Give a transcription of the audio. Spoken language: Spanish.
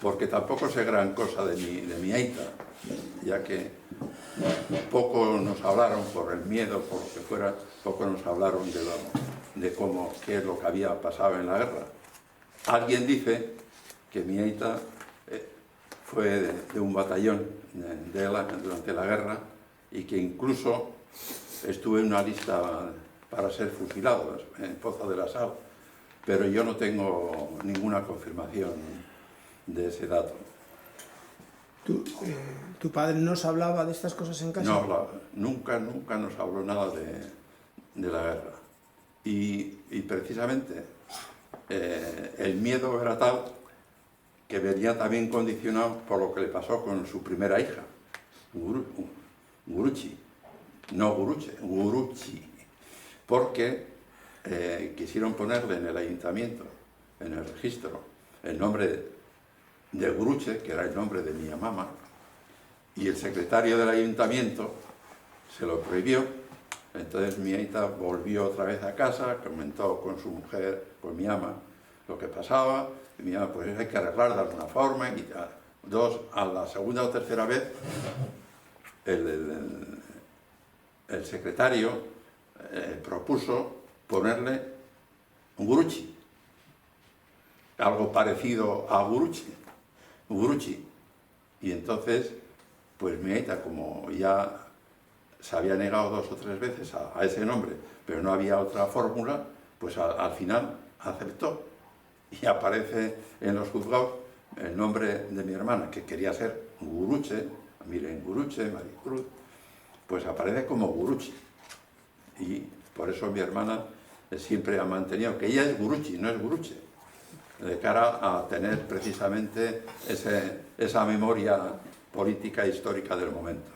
porque tampoco sé gran cosa de mi aita, ya que poco nos hablaron por el miedo, por lo que fuera, poco nos hablaron de cómo, qué es lo que había pasado en la guerra. Alguien dice que mi aita fue de un batallón durante la guerra y que incluso estuvo en una lista para ser fusilado en Poza de la Sal, pero yo no tengo ninguna confirmación de ese dato. ¿Tu padre nos hablaba de estas cosas en casa? No hablaba, nunca nos habló nada de la guerra. Y precisamente el miedo era tal que venía también condicionado por lo que le pasó con su primera hija, Guruchi, no Guruche, Guruchi, porque quisieron ponerle en el ayuntamiento, en el registro, el nombre de Guruche, que era el nombre de mi mamá, y el secretario del ayuntamiento se lo prohibió. Entonces mi aita volvió otra vez a casa, comentó con su mujer, con mi ama, lo que pasaba, y mi ama, pues hay que arreglar de alguna forma, y a la segunda o tercera vez, el secretario propuso ponerle un Guruchi, algo parecido a Guruchi, y entonces, pues mi aita, como ya se había negado 2 o 3 veces a ese nombre, pero no había otra fórmula, pues al final aceptó. Y aparece en los juzgados el nombre de mi hermana, que quería ser Guruche, miren, Guruche, Maricruz, pues aparece como Guruchi. Y por eso mi hermana siempre ha mantenido que ella es Guruchi, no es Guruche, de cara a tener precisamente esa memoria política e histórica del momento.